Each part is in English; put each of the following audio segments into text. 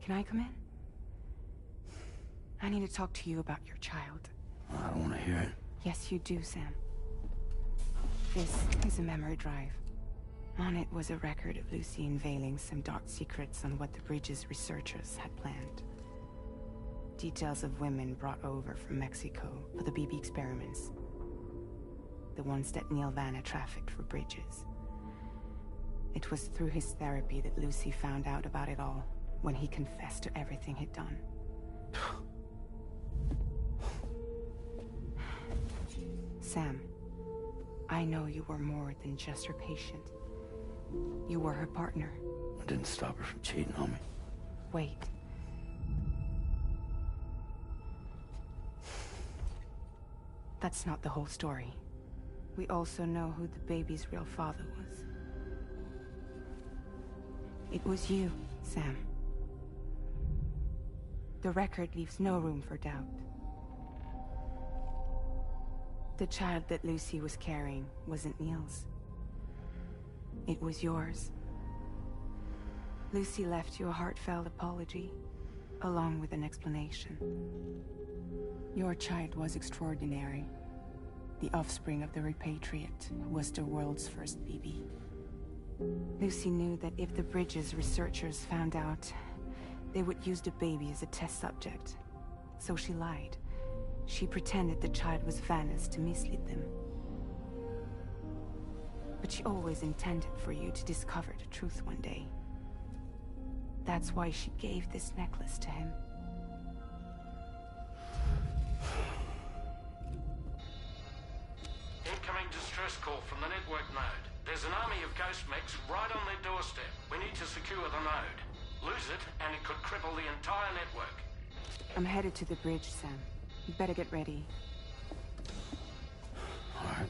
Can I come in? I need to talk to you about your child. I don't want to hear it. Yes, you do, Sam. This is a memory drive. On it was a record of Lucy unveiling some dark secrets on what the Bridges researchers had planned. Details of women brought over from Mexico for the BB experiments. The ones that Neil Vanna trafficked for Bridges. It was through his therapy that Lucy found out about it all, when he confessed to everything he'd done. Sam, I know you were more than just her patient. You were her partner. I didn't stop her from cheating on me. Wait. That's not the whole story. We also know who the baby's real father was. It was you, Sam. The record leaves no room for doubt. The child that Lucy was carrying wasn't Neil's. It was yours. Lucy left you a heartfelt apology, along with an explanation. Your child was extraordinary. The offspring of the repatriate, who was the world's first BB. Lucy knew that if the Bridges researchers found out, they would use the baby as a test subject. So she lied. She pretended the child was Vanna's to mislead them. But she always intended for you to discover the truth one day. That's why she gave this necklace to him. Incoming distress call from the network node. There's an army of ghost mechs right on their doorstep. We need to secure the node. Lose it, and it could cripple the entire network. I'm headed to the bridge, Sam. You better get ready. All right.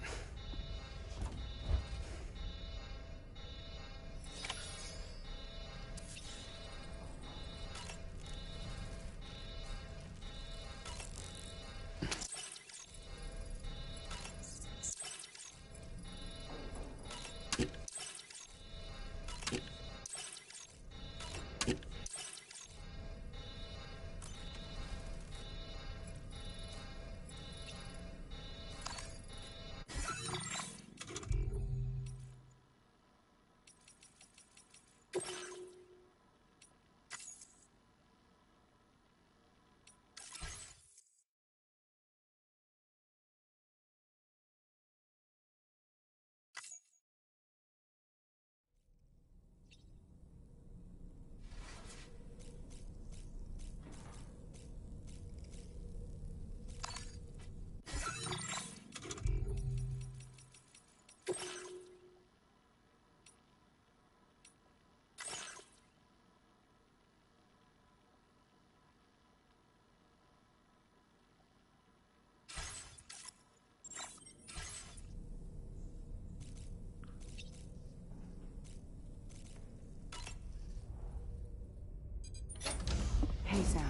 Hey, Sam.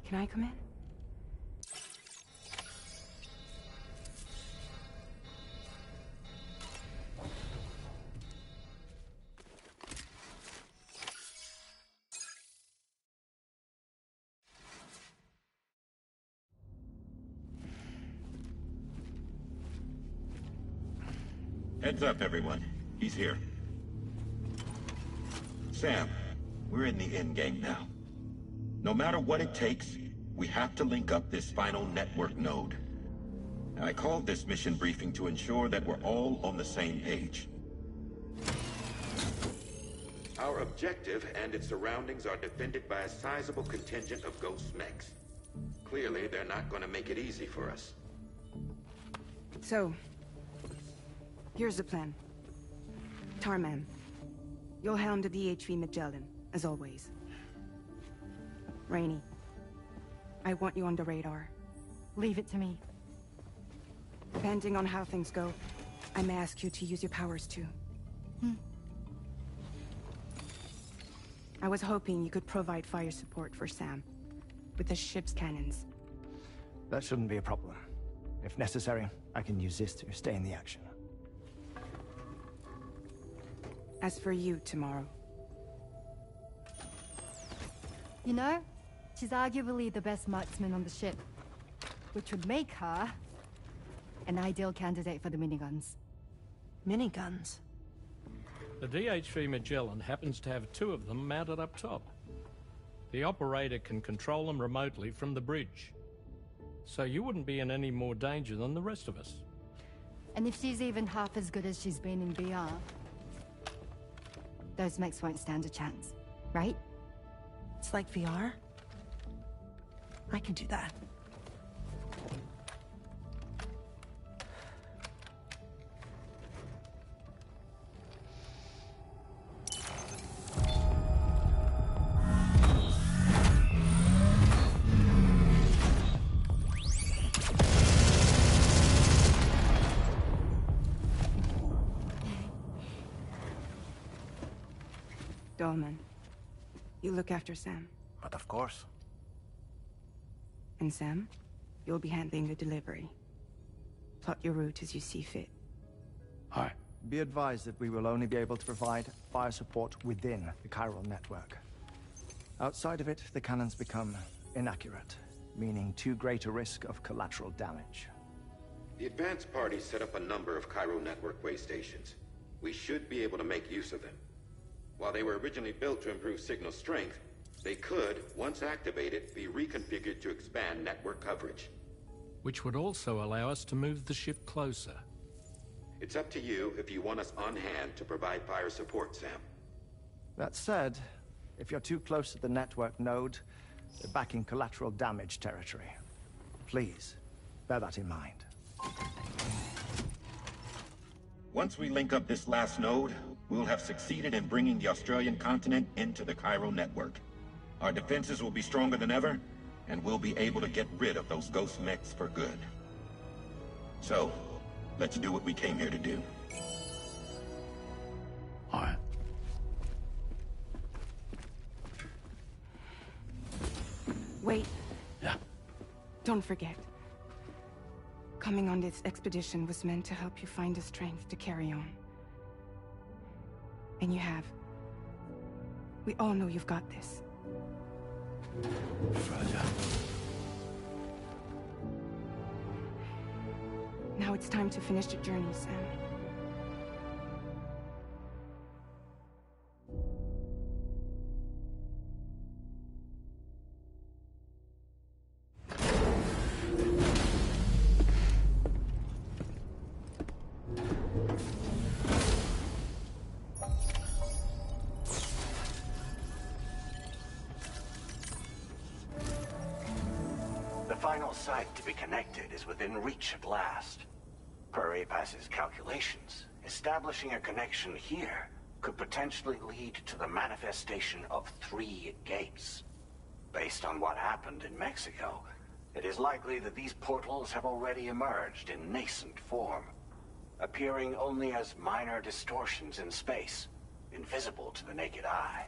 Can I come in? Heads up, everyone. He's here. Sam, we're in the endgame now. No matter what it takes, we have to link up this final network node. I called this mission briefing to ensure that we're all on the same page. Our objective and its surroundings are defended by a sizable contingent of ghost mechs. Clearly, they're not going to make it easy for us. So, here's the plan. Tarman, you'll helm the DHV Magellan, as always. Rainey, I want you on the radar. Leave it to me. Depending on how things go, I may ask you to use your powers too. I was hoping you could provide fire support for Sam, with the ship's cannons. That shouldn't be a problem. If necessary, I can use this to stay in the action. As for you, tomorrow, You know, she's arguably the best marksman on the ship, which would make her an ideal candidate for the miniguns. Miniguns? The DHV Magellan happens to have 2 of them mounted up top. The operator can control them remotely from the bridge. So you wouldn't be in any more danger than the rest of us. And if she's even half as good as she's been in VR, those mechs won't stand a chance, right? It's like VR? I can do that. Dolman, you look after Sam. But of course. And Sam, you'll be handling the delivery. Plot your route as you see fit. All right. Be advised that we will only be able to provide fire support within the chiral network. Outside of it, the cannons become inaccurate, meaning too great a risk of collateral damage. The advanced party set up a number of chiral network way stations. We should be able to make use of them. While they were originally built to improve signal strength, they could, once activated, be reconfigured to expand network coverage. Which would also allow us to move the ship closer. It's up to you if you want us on hand to provide fire support, Sam. That said, if you're too close to the network node, you're back in collateral damage territory. Please, bear that in mind. Once we link up this last node, we'll have succeeded in bringing the Australian continent into the chiral network. Our defenses will be stronger than ever, and we'll be able to get rid of those ghost mechs for good. So, let's do what we came here to do. All right. Wait. Yeah. Don't forget. Coming on this expedition was meant to help you find the strength to carry on. And you have. We all know you've got this. Fragile. Now it's time to finish the journey, Sam. The final site to be connected is within reach at last. Per APAS's calculations, establishing a connection here could potentially lead to the manifestation of 3 gates. Based on what happened in Mexico, it is likely that these portals have already emerged in nascent form, appearing only as minor distortions in space, invisible to the naked eye.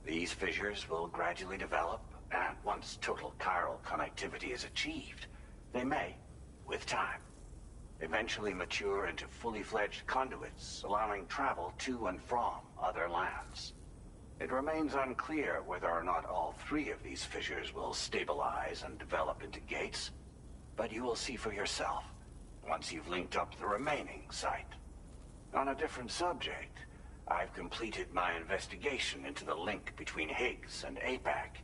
These fissures will gradually develop, and once total chiral connectivity is achieved, they may, with time, eventually mature into fully fledged conduits, allowing travel to and from other lands. It remains unclear whether or not all 3 of these fissures will stabilize and develop into gates, but you will see for yourself once you've linked up the remaining site. On a different subject, I've completed my investigation into the link between Higgs and APAC.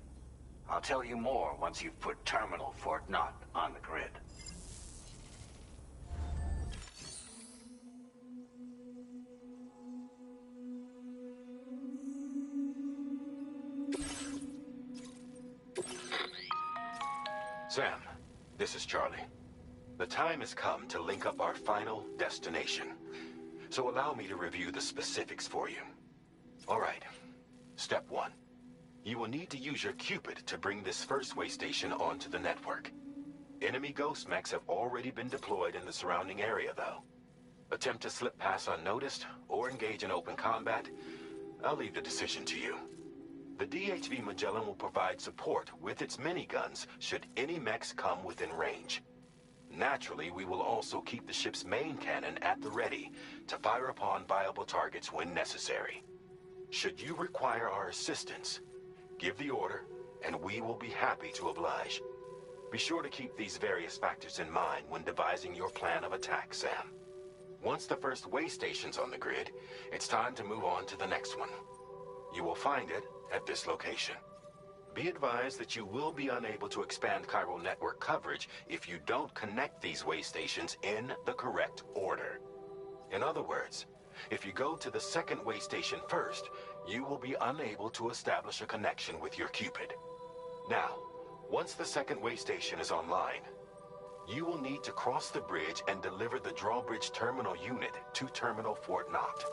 I'll tell you more once you've put Terminal Fort Knott on the grid. Sam, this is Charlie. The time has come to link up our final destination. So allow me to review the specifics for you. All right. Step 1. You will need to use your Cupid to bring this first way station onto the network. Enemy ghost mechs have already been deployed in the surrounding area, though. Attempt to slip past unnoticed or engage in open combat, I'll leave the decision to you. The DHV Magellan will provide support with its miniguns should any mechs come within range. Naturally, we will also keep the ship's main cannon at the ready to fire upon viable targets when necessary. Should you require our assistance, give the order, and we will be happy to oblige. Be sure to keep these various factors in mind when devising your plan of attack, Sam. Once the first way station's on the grid, it's time to move on to the next one. You will find it at this location. Be advised that you will be unable to expand chiral network coverage if you don't connect these way stations in the correct order. In other words, if you go to the second way station first, you will be unable to establish a connection with your Cupid. Now, once the second way station is online, you will need to cross the bridge and deliver the drawbridge terminal unit to Terminal Fort Knott.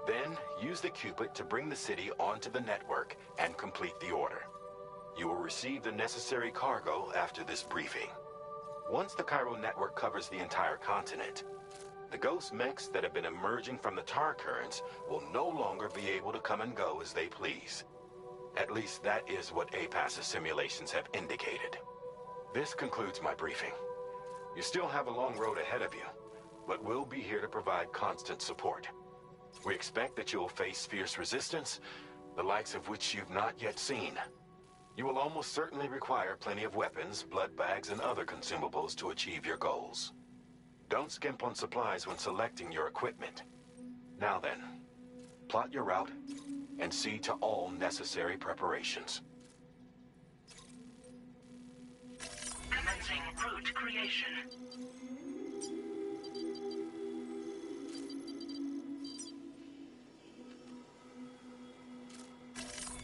Then, use the Cupid to bring the city onto the network and complete the order. You will receive the necessary cargo after this briefing. Once the chiral network covers the entire continent, the ghost mechs that have been emerging from the tar currents will no longer be able to come and go as they please. At least that is what APAS's simulations have indicated. This concludes my briefing. You still have a long road ahead of you, but we'll be here to provide constant support. We expect that you will face fierce resistance, the likes of which you've not yet seen. You will almost certainly require plenty of weapons, blood bags, and other consumables to achieve your goals. Don't skimp on supplies when selecting your equipment. Now then, plot your route and see to all necessary preparations. Commencing route creation.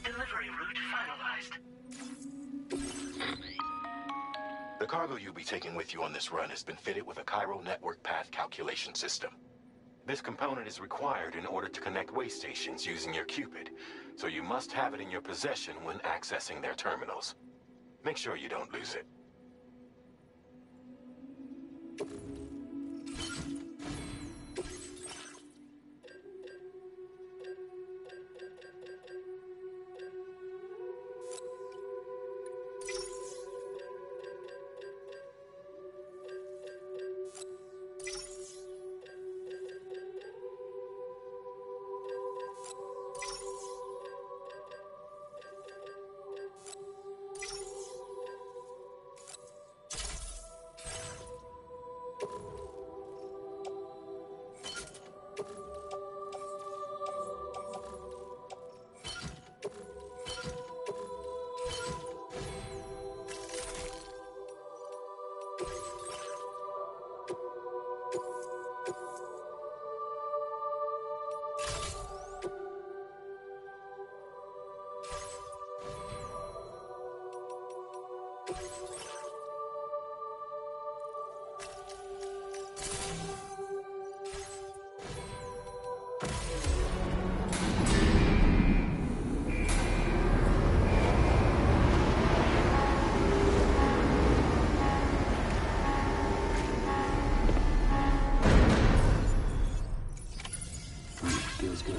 Delivery route finalized. The cargo you'll be taking with you on this run has been fitted with a chiral network path calculation system. This component is required in order to connect way stations using your Cupid, so you must have it in your possession when accessing their terminals. Make sure you don't lose it.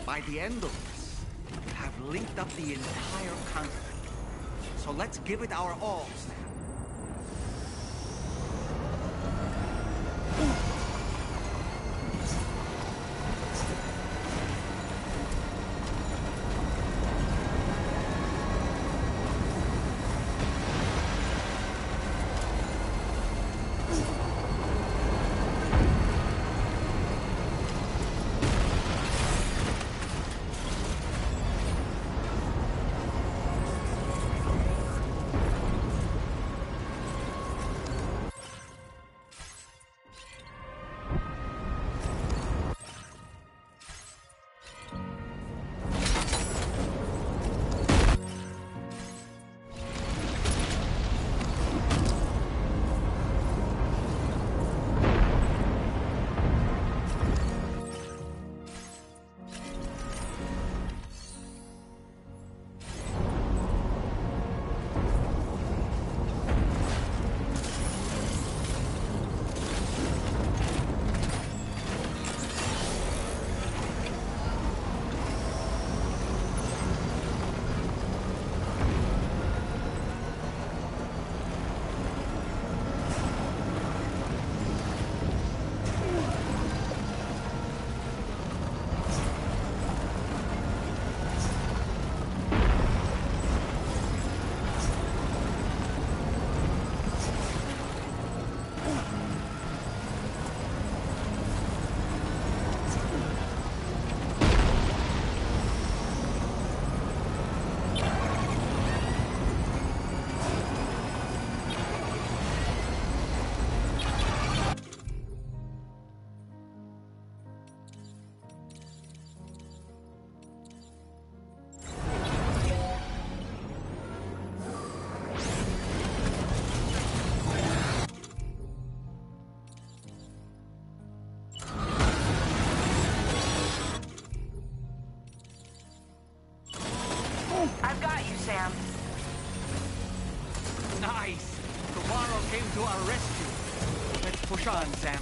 By the end of this, we have linked up the entire continent. So let's give it our all, Sam. Nice! Tomorrow came to our rescue. Let's push on, Sam.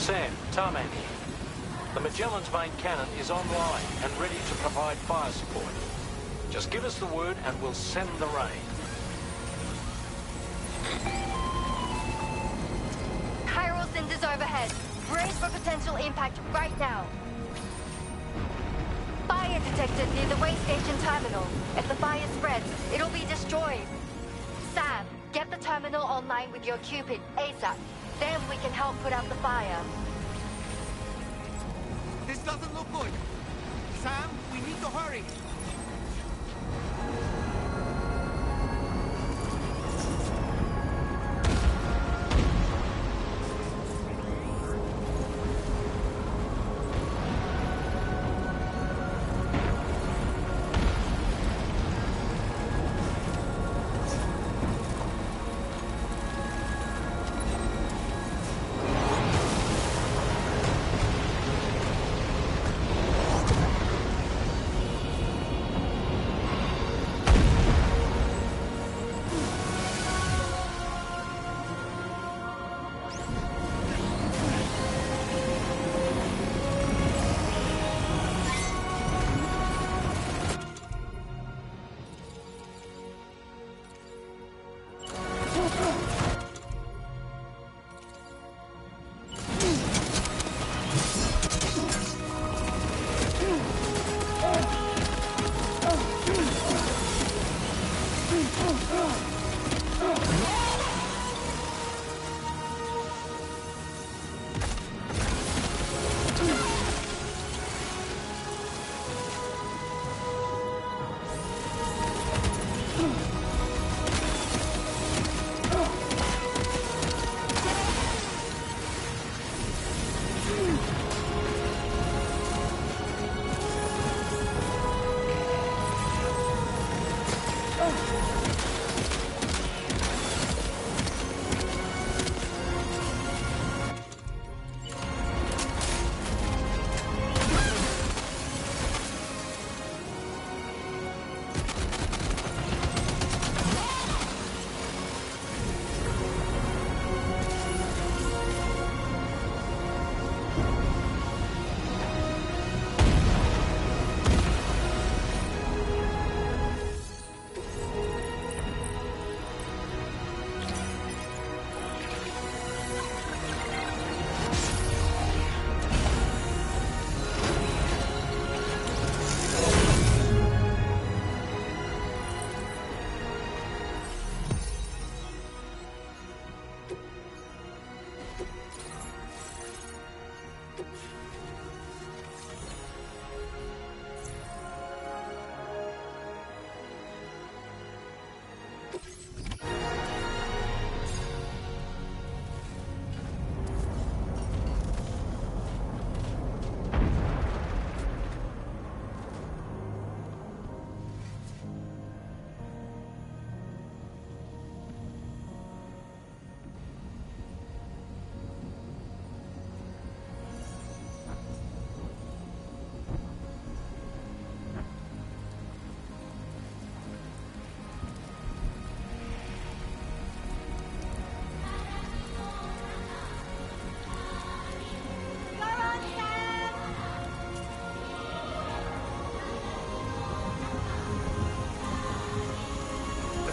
Sam, Tarmac here. The Magellan's main cannon is online and ready to provide fire support. Just give us the word and we'll send the rain. Chiral cinders overhead. Brace for potential impact right now. Fire detected near the way station terminal. If the fire spreads, it'll be destroyed. Sam, get the terminal online with your Cupid, ASAP. Then we can help put out the fire. This doesn't look good. Sam, we need to hurry.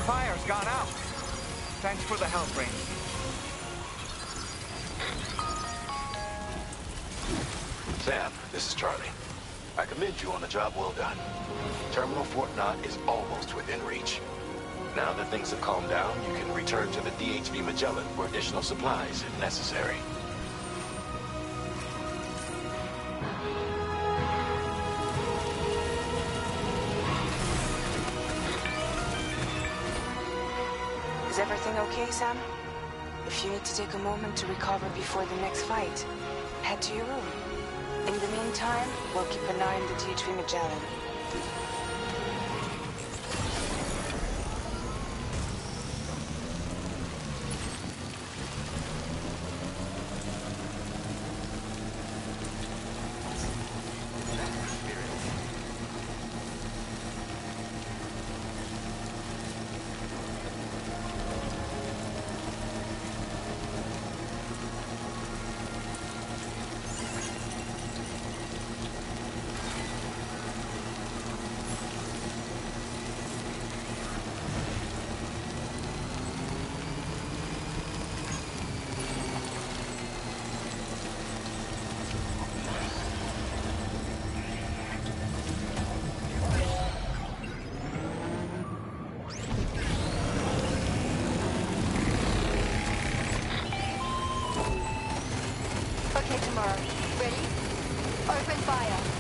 Fire's gone out. Thanks for the help, Rain. Sam, this is Charlie. I commend you on a job well done. Terminal Fort Knott is almost within reach. Now that things have calmed down, you can return to the DHV Magellan for additional supplies if necessary. Is everything okay, Sam? If you need to take a moment to recover before the next fight, head to your room. In the meantime, we'll keep an eye on the DHV Magellan. cover. Ready? Open fire.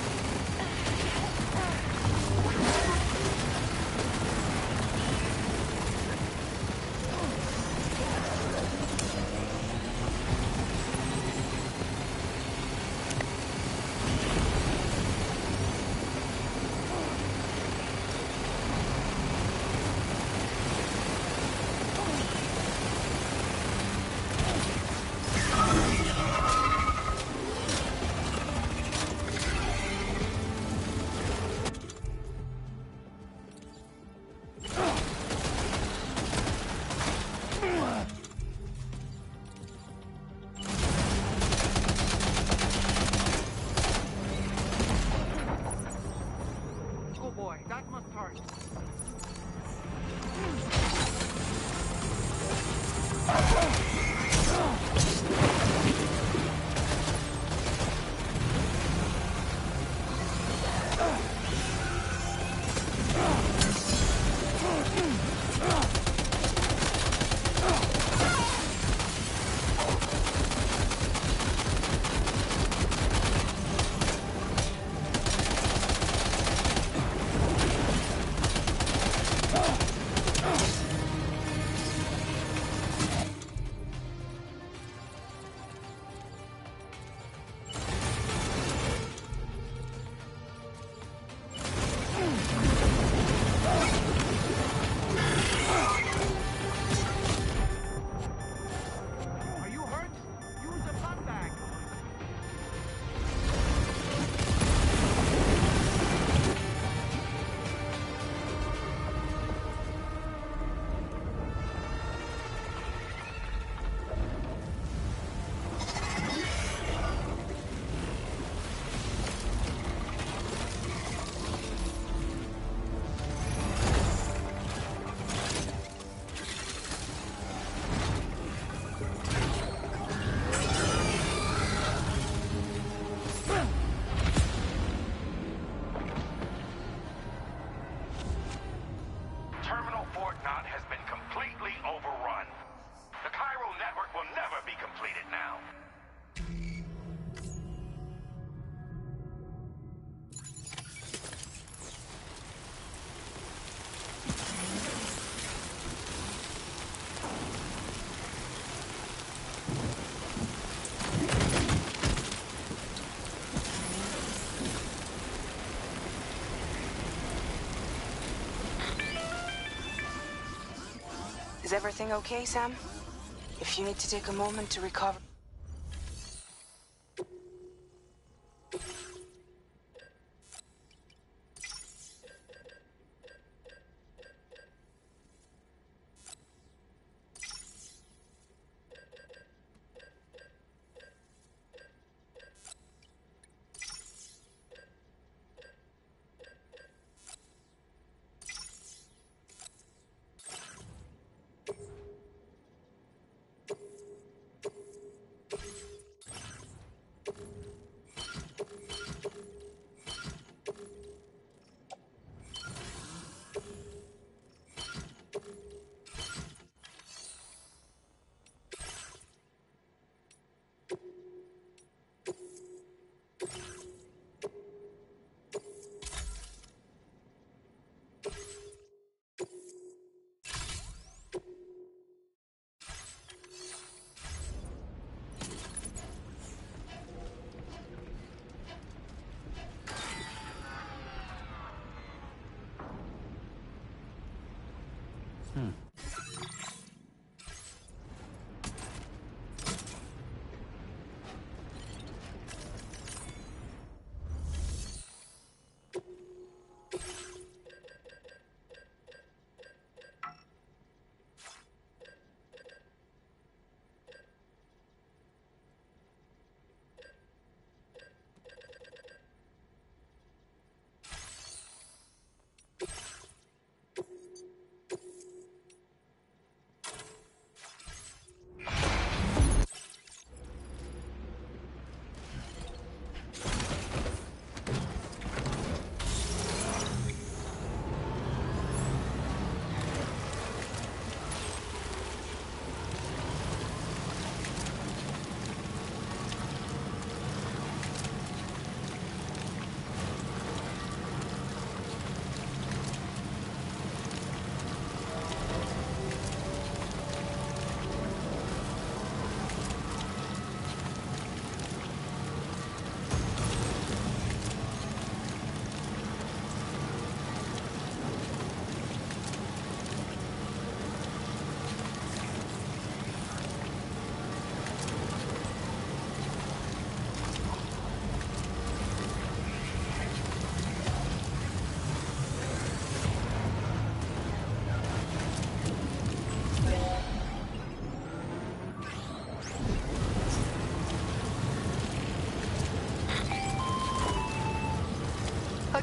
Is everything okay, Sam? If you need to take a moment to recover...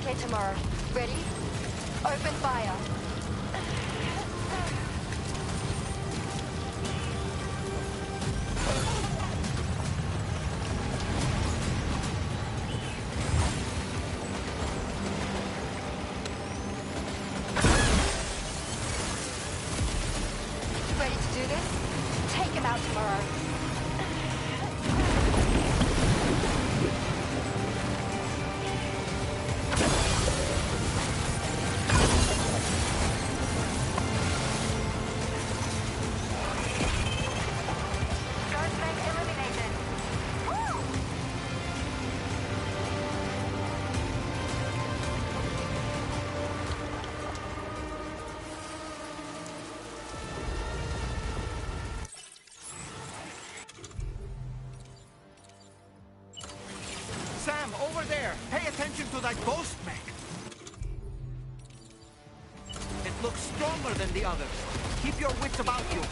Okay, tomorrow. Ready? Open fire. Ready to do this? Take him out tomorrow. Sam, over there! Pay attention to that ghost mech! It looks stronger than the others. Keep your wits about you.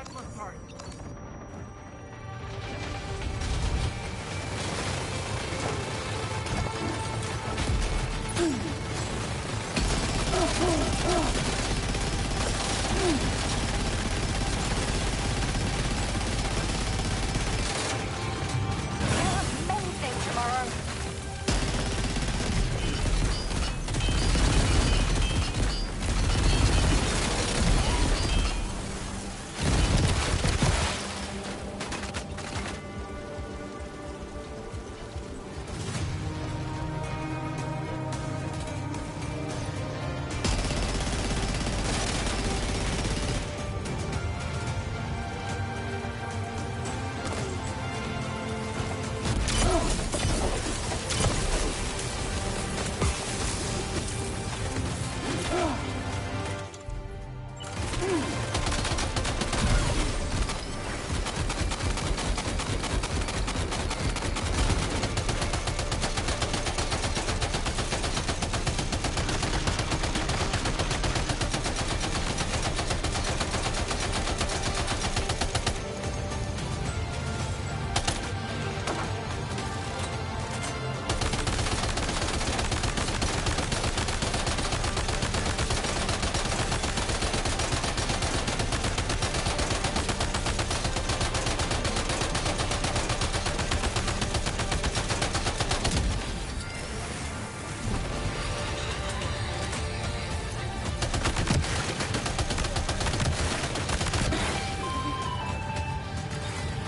plasma part. Amazing tomorrow.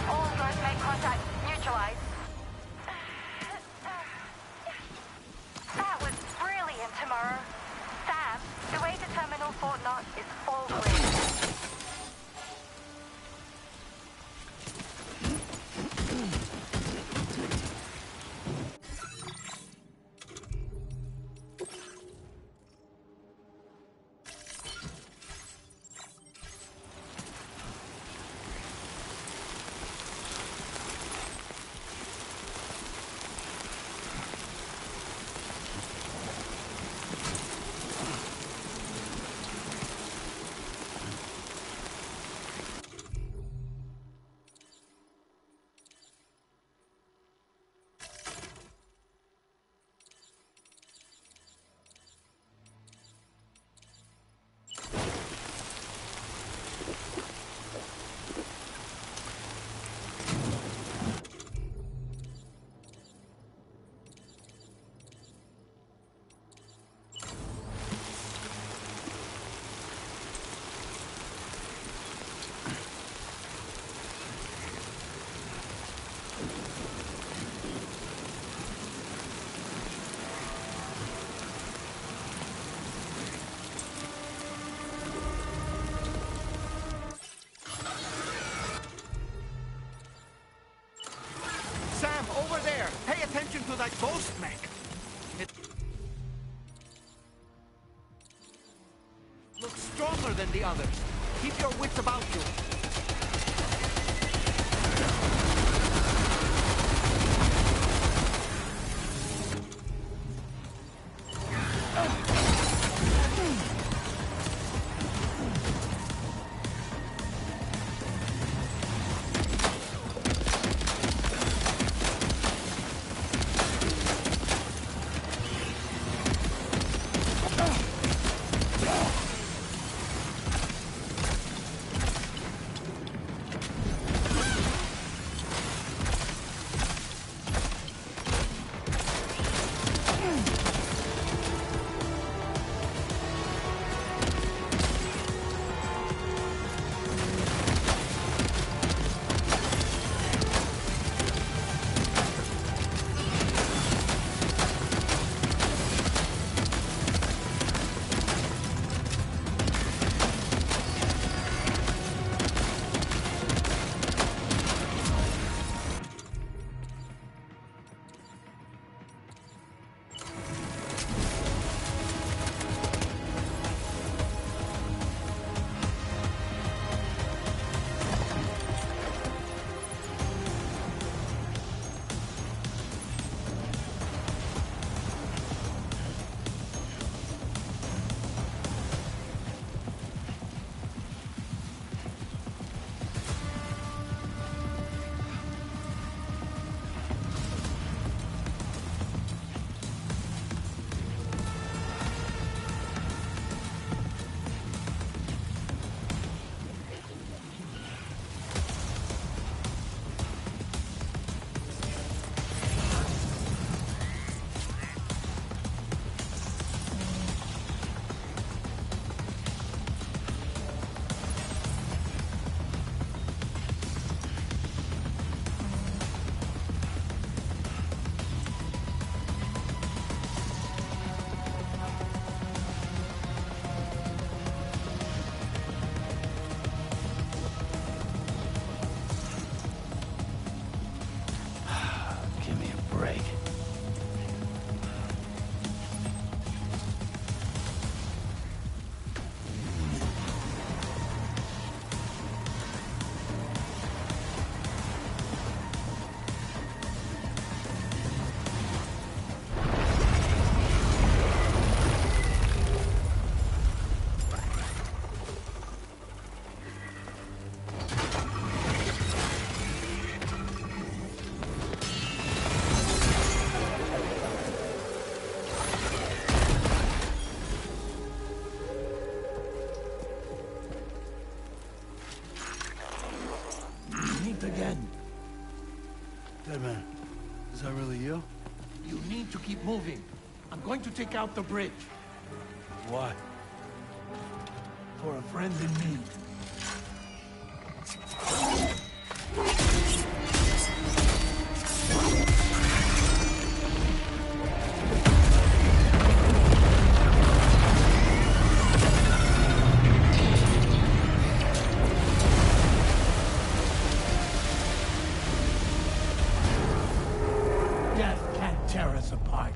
All guys make contact. Neutralize. That was brilliant tomorrow. Sam, the way to Terminal Fort Knox is all green. Sam, over there! Pay attention to that ghost mech! It looks stronger than the others. Keep your wits about you. left again. Deadman, is that really you? You need to keep moving. I'm going to take out the bridge. Why? For a friend in need. Death can't tear us apart.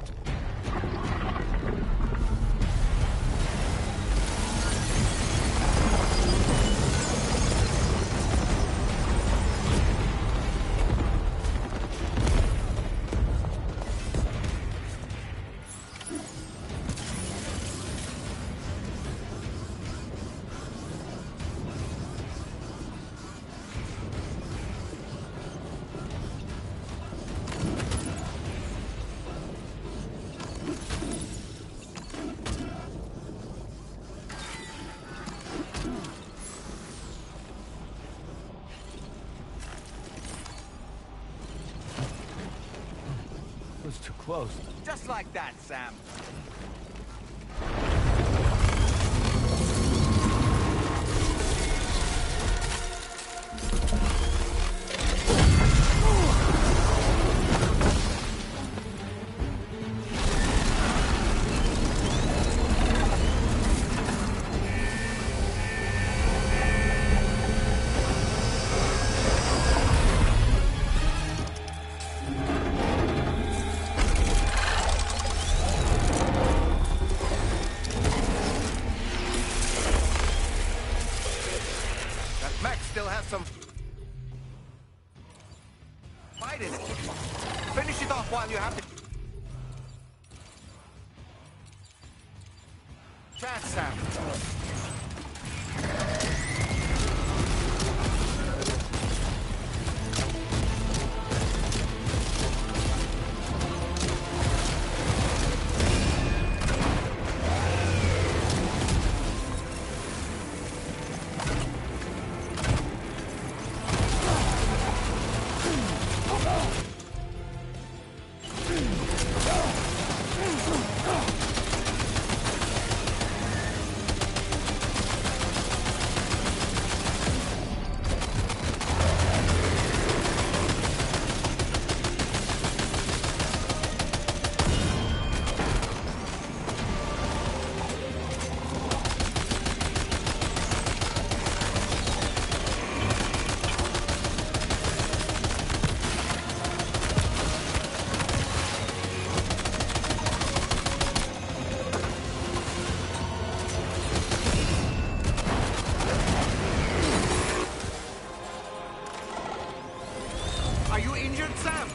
Was too close. Just like that, Sam. Still has some fight in it. Finish it off while you have the chance, Sam. Are you injured, Sam?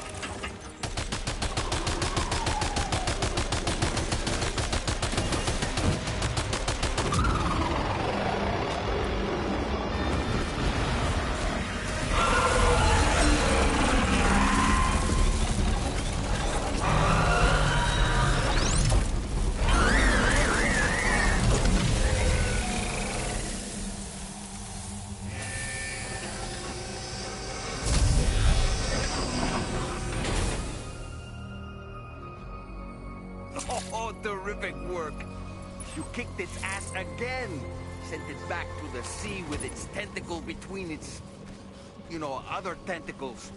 Oh, terrific work. You kicked its ass again. Sent it back to the sea with its tentacle between its, other tentacles.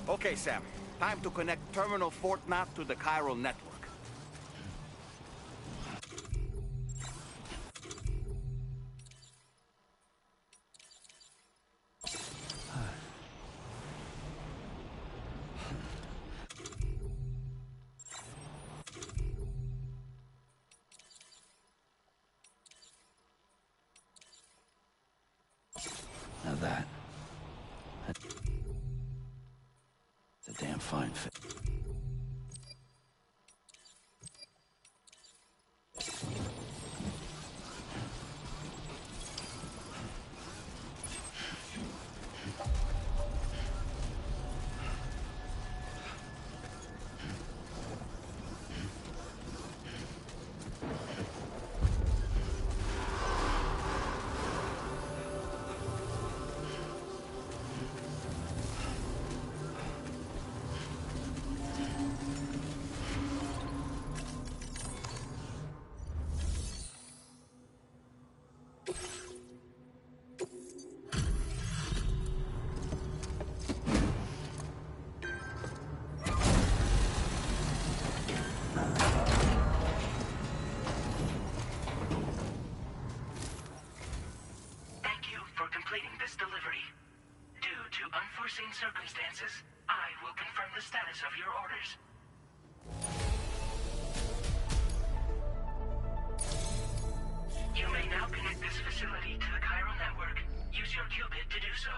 Okay, Sam. Time to connect Terminal Fort Map to the chiral network. Now that's a damn fine fit. unforeseen circumstances, I will confirm the status of your orders. You may now connect this facility to the chiral network. Use your qubit to do so.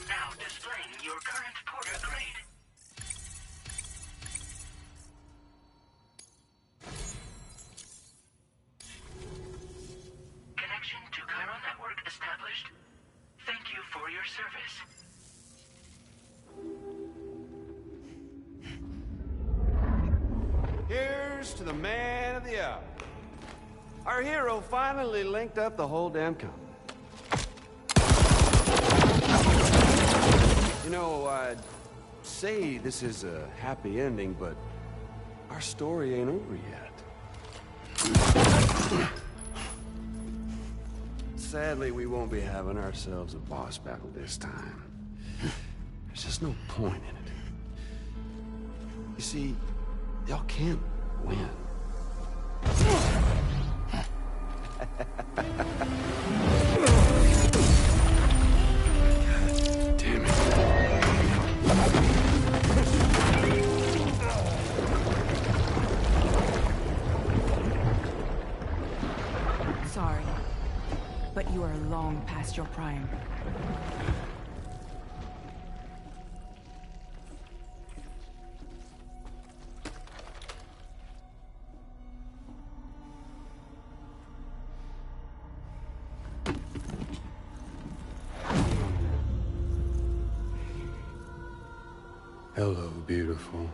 Now displaying your current porter grade. Connection to chiral network established. Thank you for your service. Here's to the man of the hour. Our hero finally linked up the whole damn company. You know, I'd say this is a happy ending, but our story ain't over yet. Sadly, we won't be having ourselves a boss battle this time. There's just no point in it. You see, y'all can't win. Damn it. Sorry, but you are long past your prime. Hello, beautiful.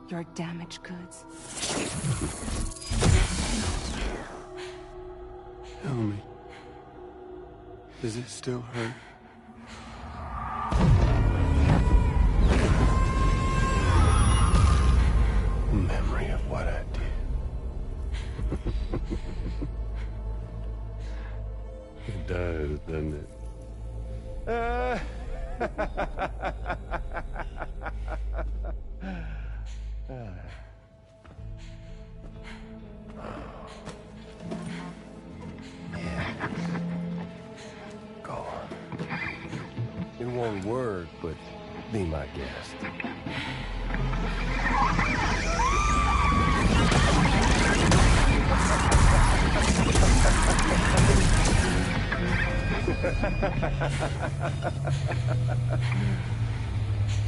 Your damaged goods. Tell me, does it still hurt? Memory of what I did. It does, doesn't it? Go on. It won't work, but be my guest.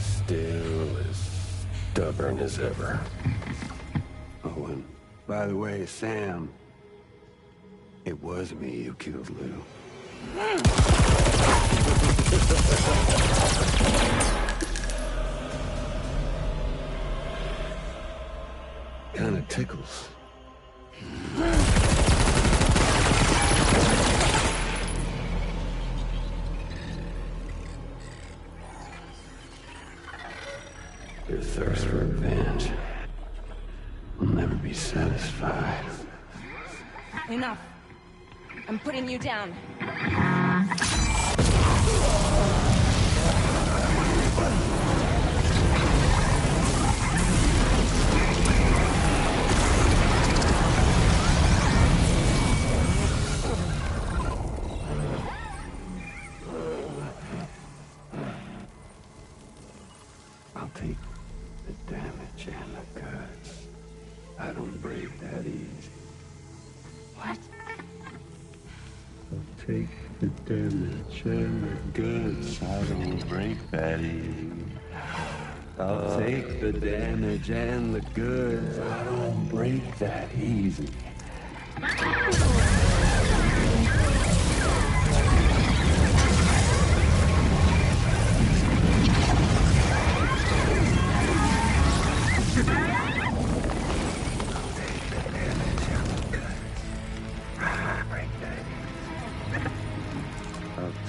Still as stubborn as ever. Oh, and by the way, Sam, it was me who killed Lou. Kinda tickles. Your thirst for revenge will never be satisfied. Enough. I'm putting you down. I'll take the damage and the goods. I don't break that easy. What? I'll take the damage and the goods. I don't break that easy. I'll take the damage and the goods. I don't break that easy.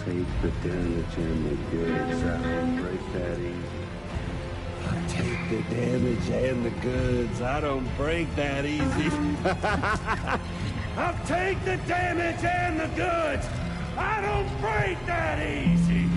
take the damage and the goods. I don't break that easy. I'll take the damage and the goods. I don't break that easy. I'll take the damage and the goods. I don't break that easy.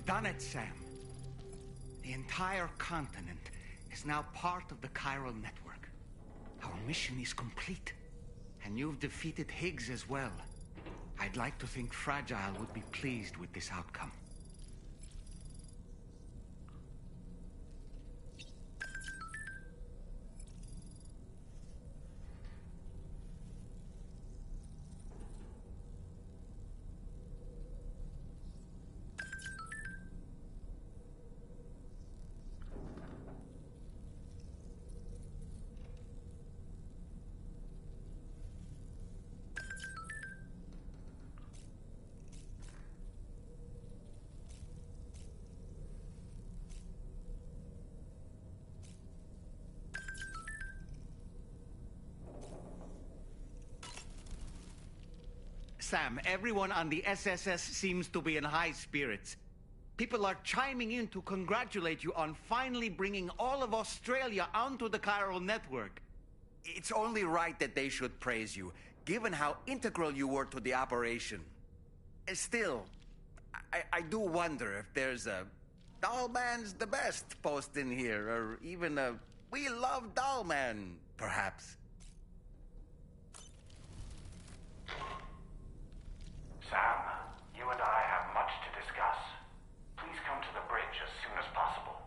Done it, Sam. The entire continent is now part of the chiral network. Our mission is complete. And you've defeated Higgs as well. I'd like to think Fragile would be pleased with this outcome. Sam, everyone on the SSS seems to be in high spirits. People are chiming in to congratulate you on finally bringing all of Australia onto the chiral network. It's only right that they should praise you, given how integral you were to the operation. Still, I do wonder if there's a Dollman's the best post in here, or even a We Love Dollman, perhaps. Sam, you and I have much to discuss. Please come to the bridge as soon as possible.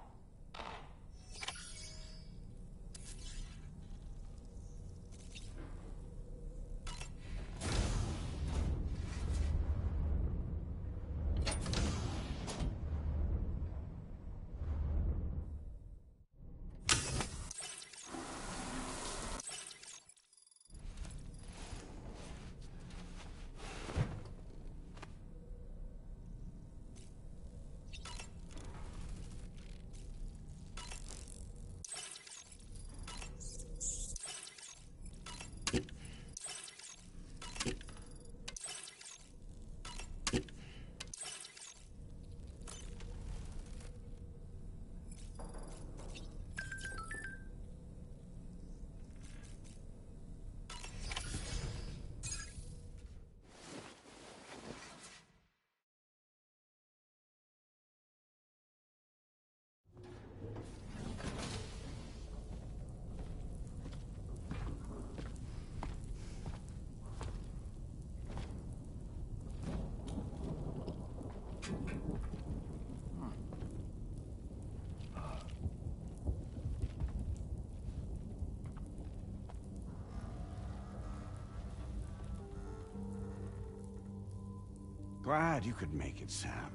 glad you could make it, Sam.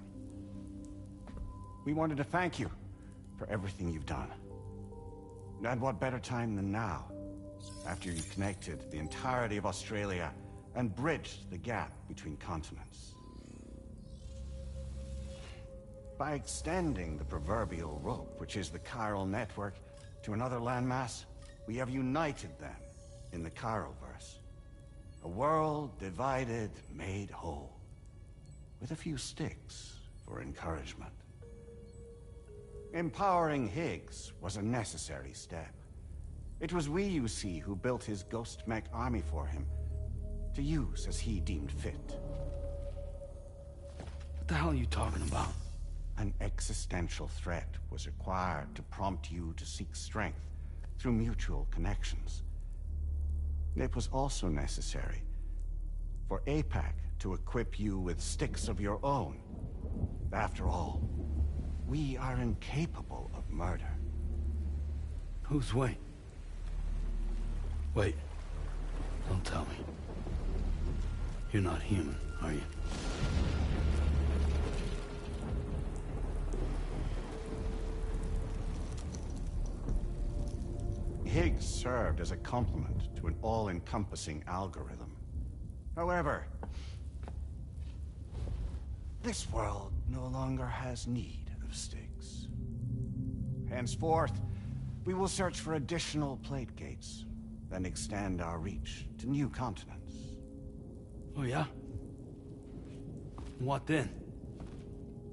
We wanted to thank you for everything you've done. And what better time than now, after you connected the entirety of Australia and bridged the gap between continents. By extending the proverbial rope, which is the chiral network, to another landmass, we have united them in the Chiralverse. A world divided, made whole, with a few sticks for encouragement. Empowering Higgs was a necessary step. It was we, you see, who built his ghost mech army for him, to use as he deemed fit. What the hell are you talking about? An existential threat was required to prompt you to seek strength through mutual connections. It was also necessary for APAC to equip you with sticks of your own. After all, we are incapable of murder. Who's Wayne? Wait. Don't tell me. You're not human, are you? Higgs served as a complement to an all-encompassing algorithm. However, this world no longer has need of sticks. Henceforth, we will search for additional plate gates, then extend our reach to new continents. Oh yeah? What then?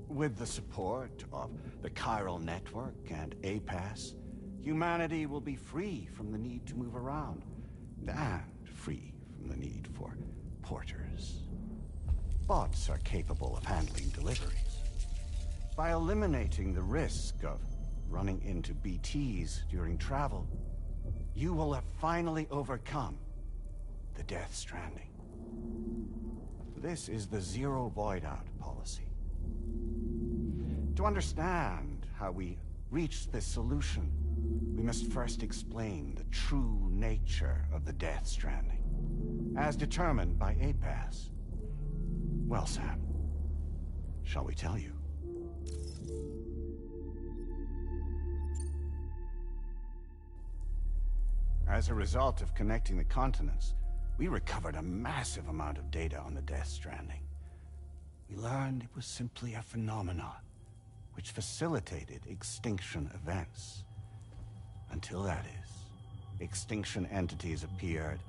With the support of the Chiral Network and APAS, humanity will be free from the need to move around, and free from the need for porters. Bots are capable of handling deliveries. By eliminating the risk of running into BTs during travel, you will have finally overcome the Death Stranding. This is the Zero Void Out policy. To understand how we reached this solution, we must first explain the true nature of the Death Stranding, as determined by APAS. Well, Sam, shall we tell you? As a result of connecting the continents, we recovered a massive amount of data on the Death Stranding. We learned it was simply a phenomenon which facilitated extinction events. Until that is, extinction entities appeared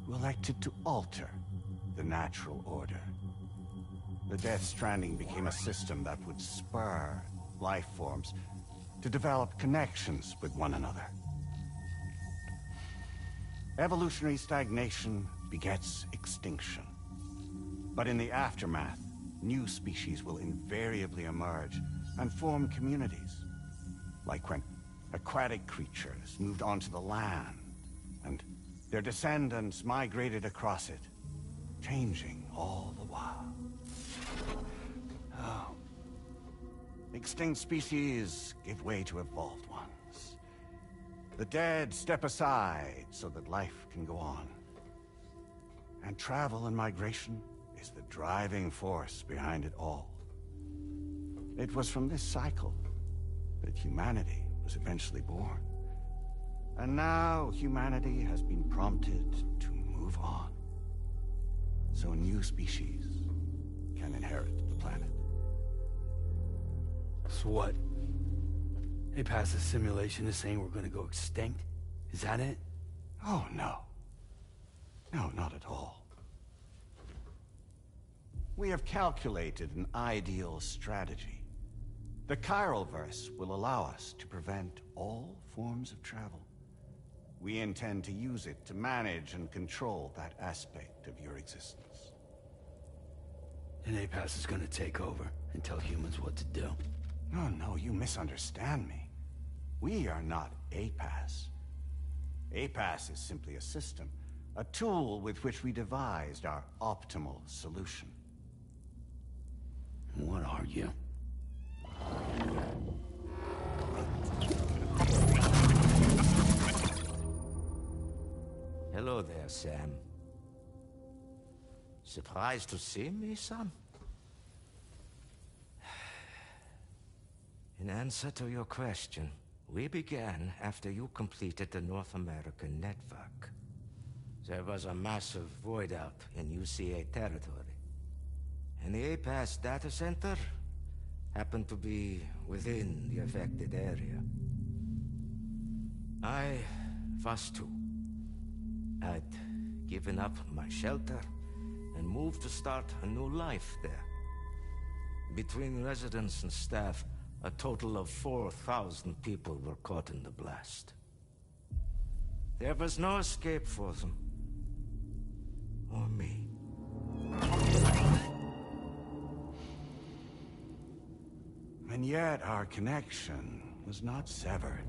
who elected to alter the natural order. The Death Stranding became a system that would spur life forms to develop connections with one another. Evolutionary stagnation begets extinction. But in the aftermath, new species will invariably emerge and form communities. Like when aquatic creatures moved onto the land, and their descendants migrated across it, changing all the while. Oh. Extinct species give way to evolved ones. The dead step aside so that life can go on. And travel and migration is the driving force behind it all. It was from this cycle that humanity was eventually born. And now humanity has been prompted to move on, so new species can inherit the planet. So what? APAS' simulation is saying we're gonna go extinct? Is that it? Oh, no. No, not at all. We have calculated an ideal strategy. The Chiralverse will allow us to prevent all forms of travel. We intend to use it to manage and control that aspect of your existence. And APAS is gonna take over and tell humans what to do. No, you misunderstand me. We are not APAS. APAS is simply a system, a tool with which we devised our optimal solution. What are you? Hello there, Sam. Surprised to see me, son? In answer to your question, we began after you completed the North American network. There was a massive void out in UCA territory, and the APAS data center happened to be within the affected area. I was too. I'd given up my shelter and moved to start a new life there. Between residents and staff, a total of 4,000 people were caught in the blast. There was no escape for them. Or me. And yet our connection was not severed.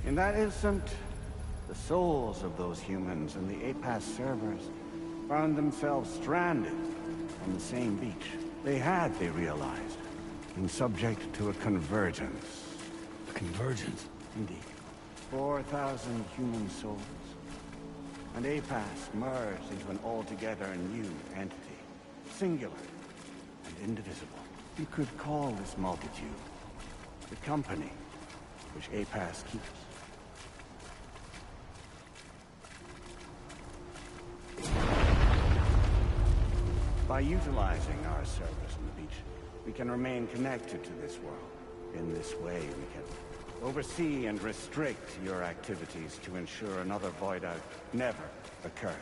In that instant, the souls of those humans and the APAS servers found themselves stranded on the same beach. They realized, been subject to a convergence. A convergence? Indeed. 4,000 human souls, and APAS merged into an altogether new entity, singular and indivisible. You could call this multitude the company which APAS keeps. By utilizing our service on the beach, we can remain connected to this world. In this way, we can oversee and restrict your activities to ensure another void out never occurs.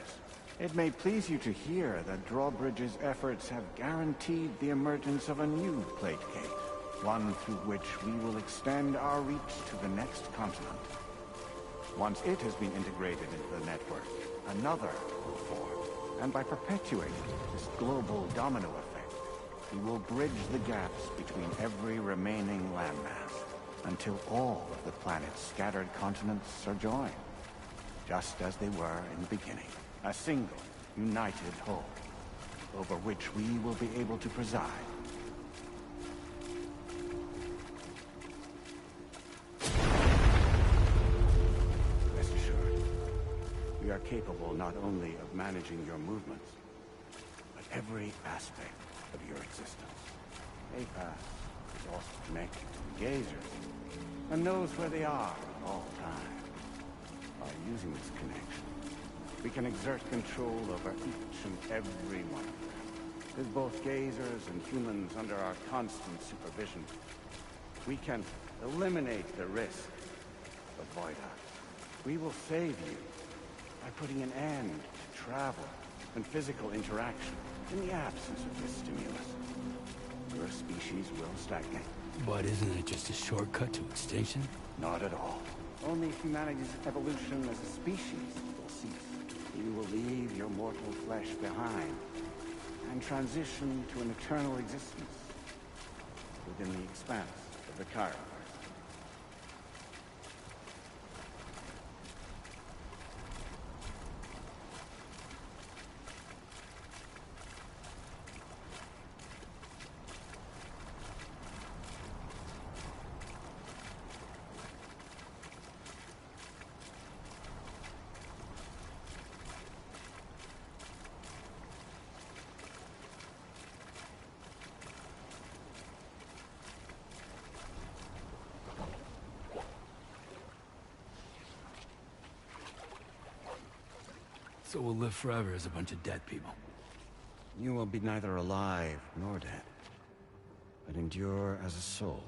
It may please you to hear that Drawbridge's efforts have guaranteed the emergence of a new plate gate, one through which we will extend our reach to the next continent. Once it has been integrated into the network, another will form. And by perpetuating this global domino effect, we will bridge the gaps between every remaining landmass until all of the planet's scattered continents are joined, just as they were in the beginning. A single, united whole, over which we will be able to preside. Rest assured, we are capable not only of managing your movements, but every aspect of your existence. APAS is also connected to the Gazers, and knows where they are at all times. By using this connection, we can exert control over each and every one of them. With both Gazers and humans under our constant supervision, we can eliminate the risk of void out. We will save you by putting an end to travel and physical interaction in the absence of this stimulus. Your species will stagnate. But isn't it just a shortcut to extinction? Not at all. Only humanity's evolution as a species will cease. You will leave your mortal flesh behind and transition to an eternal existence within the expanse of the Chiron. So we'll live forever as a bunch of dead people. You will be neither alive nor dead, but endure as a soul.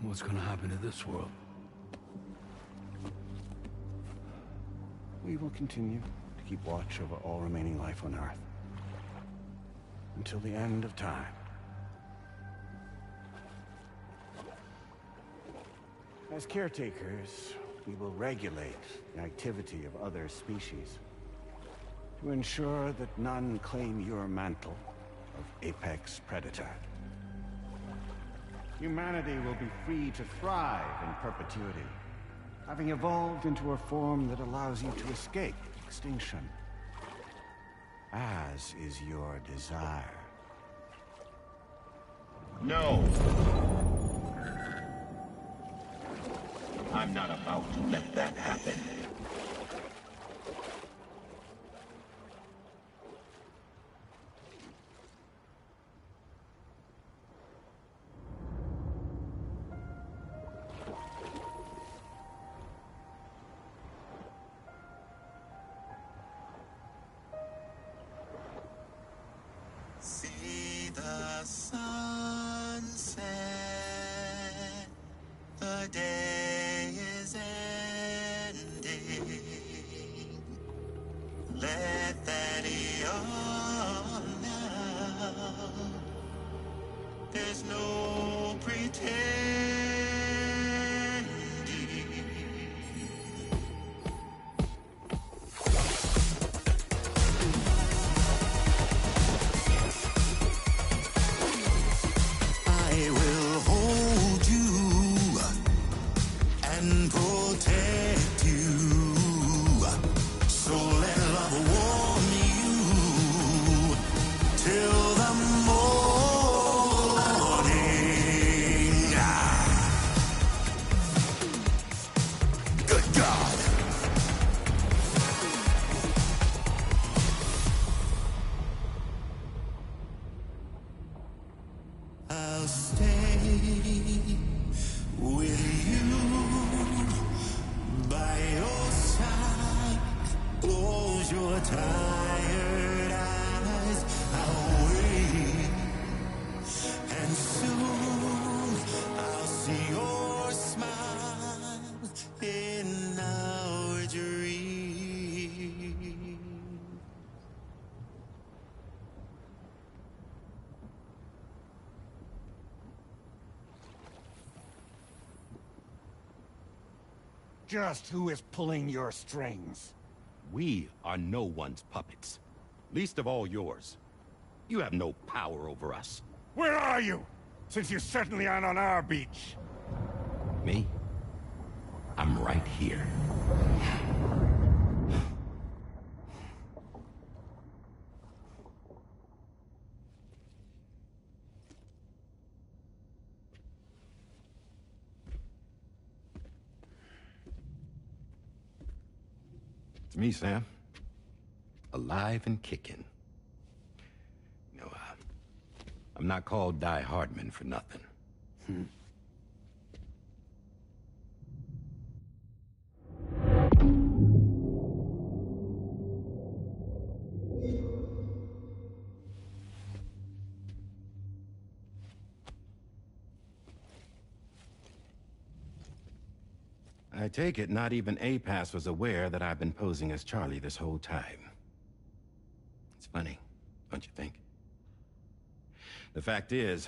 What's gonna happen to this world? We will continue to keep watch over all remaining life on Earth. Until the end of time. As caretakers, we will regulate the activity of other species to ensure that none claim your mantle of apex predator. Humanity will be free to thrive in perpetuity, having evolved into a form that allows you to escape extinction, as is your desire. No! I'm not about to let that happen. See the sunset, the day is ending. Let that yawn now. There's no pretending. I will hold you and protect you. So let love warm you till the morning. Good God. I'll stay with you by your side. Close your tired eyes. I'll wait, and soon I'll see your smile in our dream. Just who is pulling your strings? We are no one's puppets. Least of all yours. You have no power over us. Where are you? Since you certainly aren't on our beach. Me? I'm right here. It's me, Sam. Alive and kicking. You know, I'm not called Die Hardman for nothing. I take it not even APAS was aware that I've been posing as Charlie this whole time. It's funny, don't you think? The fact is,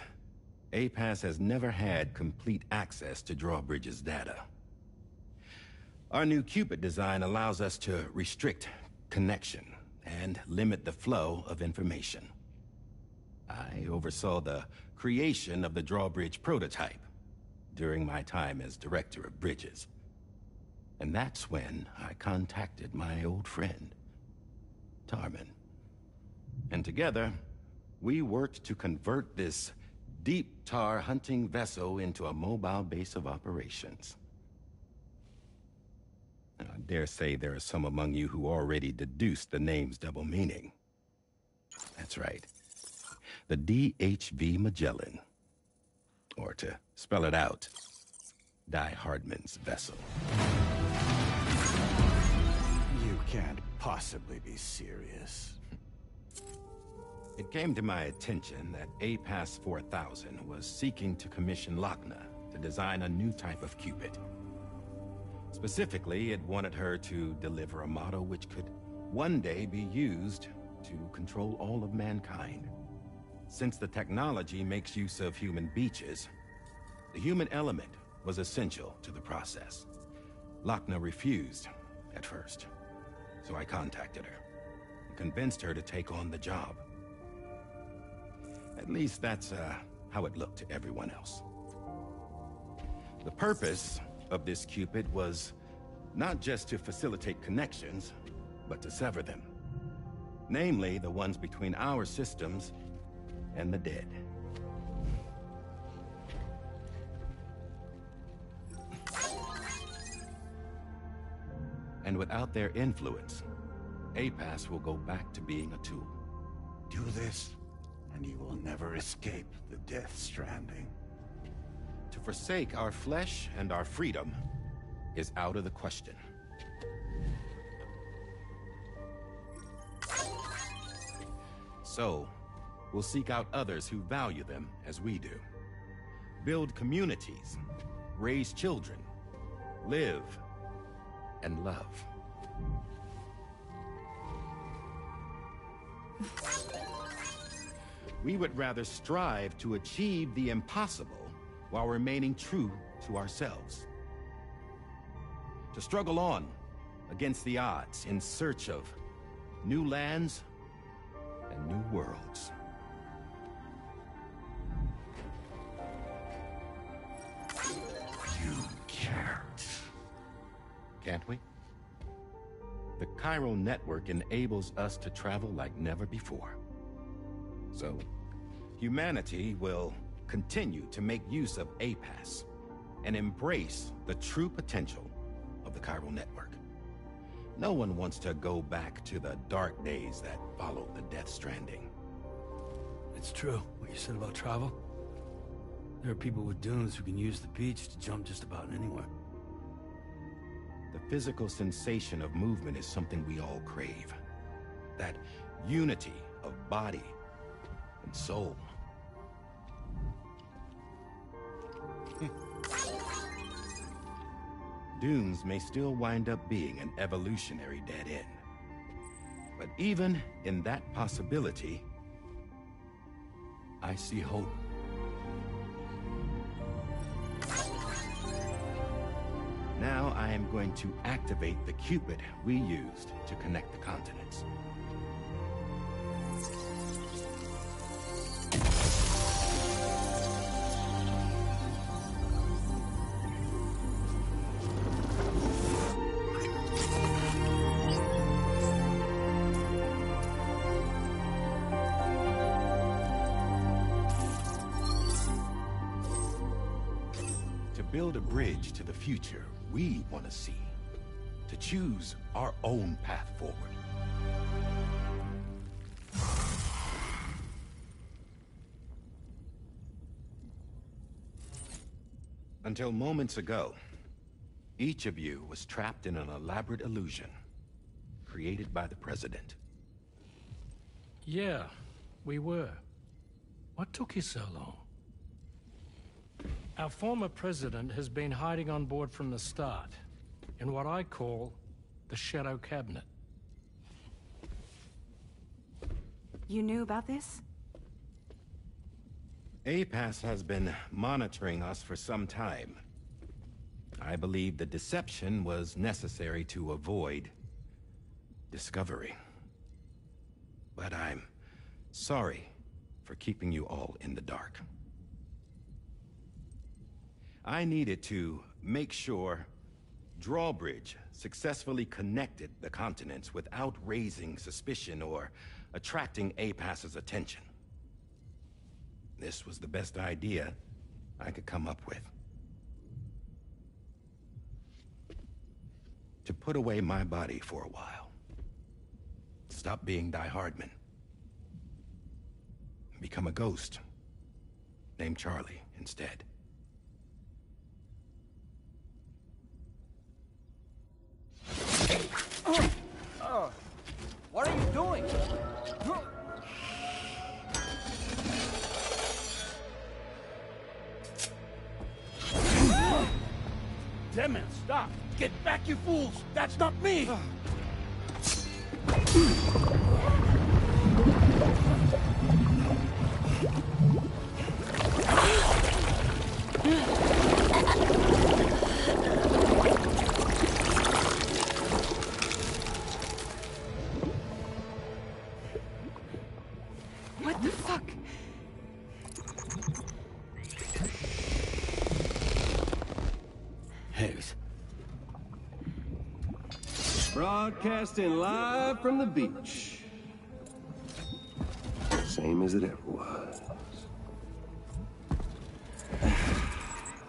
APAS has never had complete access to Drawbridge's data. Our new Cupid design allows us to restrict connection and limit the flow of information. I oversaw the creation of the Drawbridge prototype during my time as Director of Bridges. And that's when I contacted my old friend, Tarman. And together, we worked to convert this deep tar hunting vessel into a mobile base of operations. Now, I dare say there are some among you who already deduced the name's double meaning. That's right. The DHV Magellan. Or to spell it out, Die Hardman's vessel. You can't possibly be serious. It came to my attention that APAS 4000 was seeking to commission Lochna to design a new type of Cupid. Specifically, it wanted her to deliver a model which could one day be used to control all of mankind. Since the technology makes use of human beaches, the human element was essential to the process. Lochna refused at first, so I contacted her and convinced her to take on the job. At least that's how it looked to everyone else. The purpose of this Cupid was not just to facilitate connections, but to sever them. Namely, the ones between our systems and the dead. And without their influence, APAS will go back to being a tool. Do this, and you will never escape the Death Stranding. To forsake our flesh and our freedom is out of the question. So, we'll seek out others who value them as we do. Build communities, raise children, live, and love. We would rather strive to achieve the impossible while remaining true to ourselves. To struggle on against the odds in search of new lands and new worlds. You can't. Can't we? The chiral network enables us to travel like never before. So, humanity will continue to make use of APAS and embrace the true potential of the chiral network. No one wants to go back to the dark days that followed the Death Stranding. It's true, what you said about travel. There are people with dunes who can use the beach to jump just about anywhere. The physical sensation of movement is something we all crave. That unity of body and soul. Dunes may still wind up being an evolutionary dead end. But even in that possibility, I see hope. Now I am going to activate the Cupid we used to connect the continents. To build a bridge to the future we want to see, to choose our own path forward. Until moments ago, each of you was trapped in an elaborate illusion created by the President. Yeah, we were. What took you so long? Our former president has been hiding on board from the start, in what I call the Shadow Cabinet. You knew about this? APAS has been monitoring us for some time. I believe the deception was necessary to avoid discovery. But I'm sorry for keeping you all in the dark. I needed to make sure Drawbridge successfully connected the continents without raising suspicion or attracting APAS's attention. This was the best idea I could come up with. To put away my body for a while. Stop being Die Hardman. Become a ghost. Named Charlie instead. What are you doing? Damn it, stop! Get back, you fools! That's not me! What the fuck? Higgs. Broadcasting live from the beach. Same as it ever was.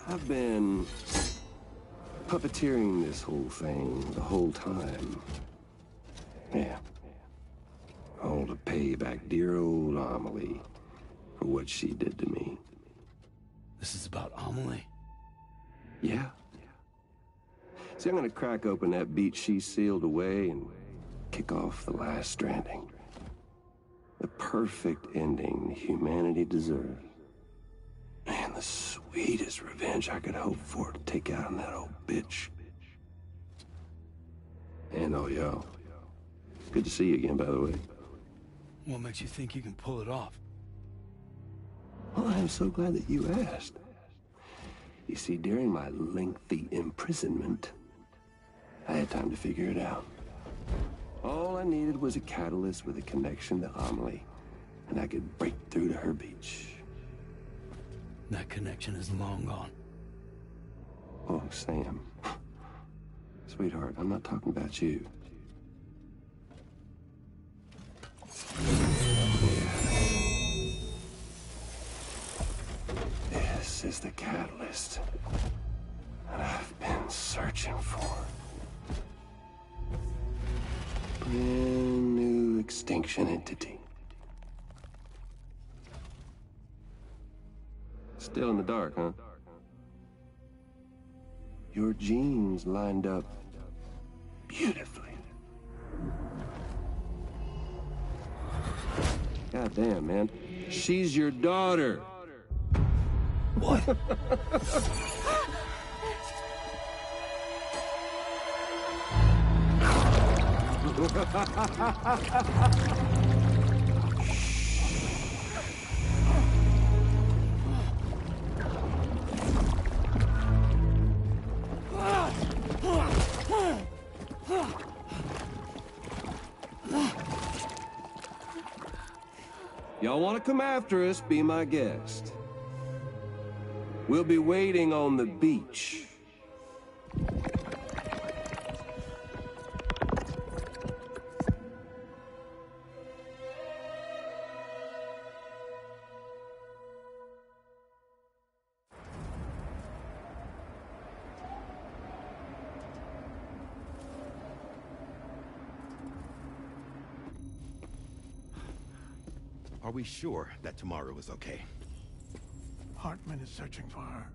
I've been puppeteering this whole thing the whole time. Yeah. All to pay back dear old Amelie for what she did to me. This is about Amelie? Yeah. See, I'm gonna crack open that beach she sealed away and kick off the last Stranding. The perfect ending humanity deserves. Man, the sweetest revenge I could hope for to take out on that old bitch. And all y'all. Good to see you again, by the way. What makes you think you can pull it off? Well, I'm so glad that you asked. You see, during my lengthy imprisonment, I had time to figure it out. All I needed was a catalyst with a connection to Amelie, and I could break through to her beach. That connection is long gone. Oh, Sam. Sweetheart, I'm not talking about you. This is the catalyst that I've been searching for. Brand new extinction entity. Still in the dark, huh? Your genes lined up beautifully. God damn, man. She's your daughter. What? Y'all want to come after us, be my guest. We'll be waiting on the beach. Are we sure that tomorrow is okay? Hartman is searching for her.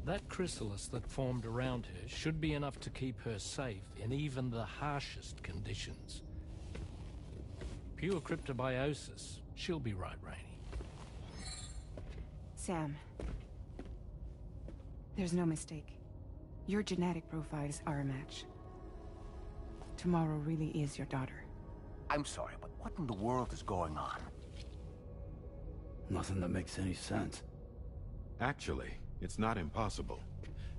That chrysalis that formed around her should be enough to keep her safe in even the harshest conditions. Pure cryptobiosis. She'll be right, Rainey. Sam. There's no mistake. Your genetic profiles are a match. Tomorrow really is your daughter. I'm sorry, but what in the world is going on? Nothing that makes any sense. Actually, it's not impossible.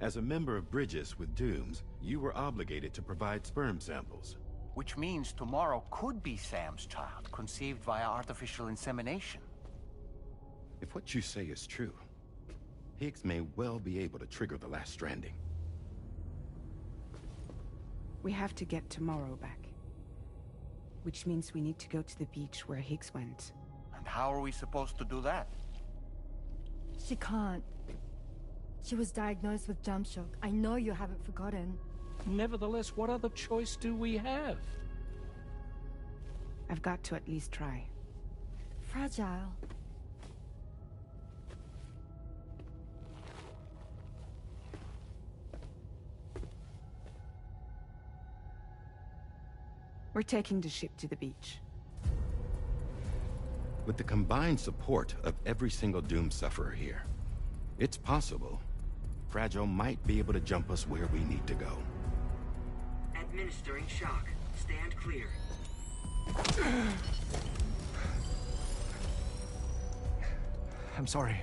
As a member of Bridges with Dooms, you were obligated to provide sperm samples. Which means tomorrow could be Sam's child, conceived via artificial insemination. If what you say is true, Higgs may well be able to trigger the last Stranding. We have to get tomorrow back. Which means we need to go to the beach where Higgs went. And how are we supposed to do that? She can't. She was diagnosed with jump shock. I know you haven't forgotten. Nevertheless, what other choice do we have? I've got to at least try. Fragile. We're taking the ship to the beach. With the combined support of every single Doom sufferer here, it's possible Fragile might be able to jump us where we need to go. Administering shock. Stand clear. I'm sorry.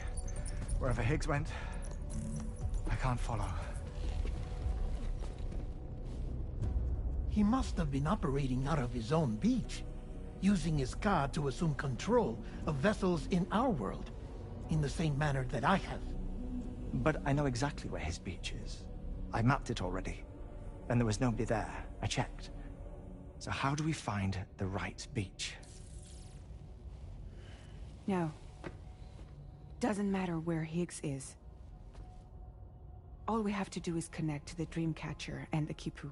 Wherever Higgs went, I can't follow. He must have been operating out of his own beach, using his car to assume control of vessels in our world, in the same manner that I have. But I know exactly where his beach is. I mapped it already, and there was nobody there. I checked. So how do we find the right beach? No. Doesn't matter where Higgs is. All we have to do is connect to the Dreamcatcher and the Kipu.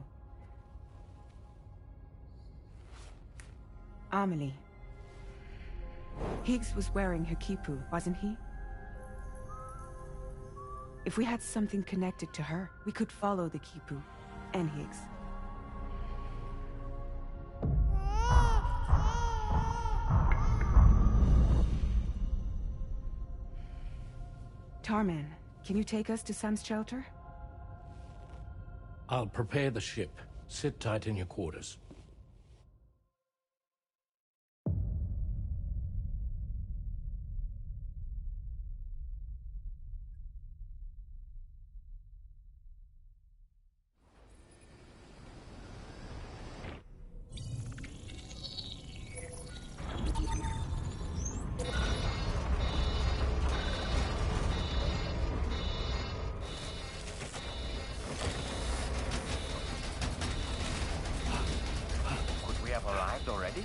Amelie. Higgs was wearing her Kipu, wasn't he? If we had something connected to her, we could follow the Kipu and Higgs. Tarman, can you take us to Sam's shelter? I'll prepare the ship. Sit tight in your quarters. Already?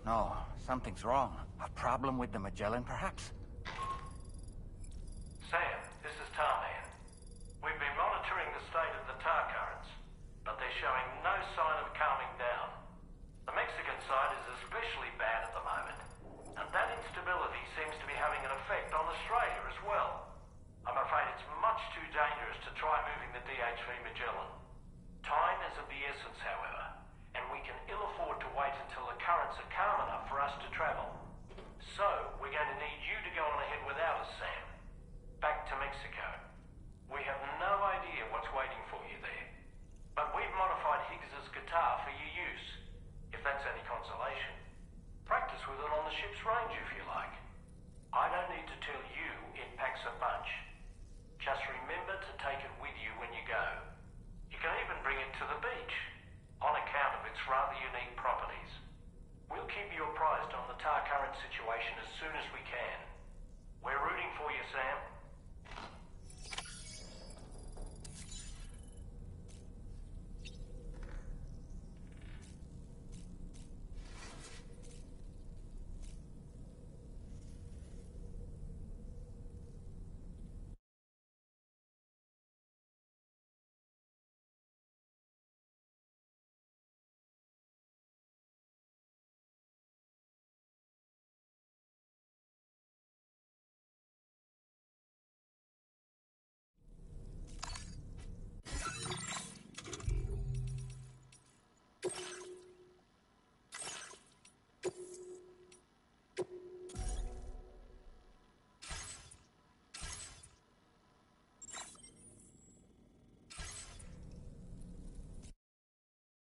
No, something's wrong. A problem with the Magellan, perhaps? Sam, this is Tarman. We've been monitoring the state of the tar currents, but they're showing no sign of calming down. The Mexican side is especially bad at the moment. And that instability seems to be having an effect on Australia as well. I'm afraid it's much too dangerous to try moving the DHV Magellan. Time is of the essence, however, and we can ill afford to wait until the currents are calm enough for us to travel. So, we're going to need you to go on ahead without us, Sam. Back to Mexico. We have no idea what's waiting for you there. But we've modified Higgs's guitar for your use, if that's any consolation. Practice with it on the ship's range if you like. I don't need to tell you it packs a punch. Just remember to take it with you when you go. You can even bring it to the beach, on account of its rather unique properties. We'll keep you apprised on the tar current situation as soon as we can. We're rooting for you, Sam.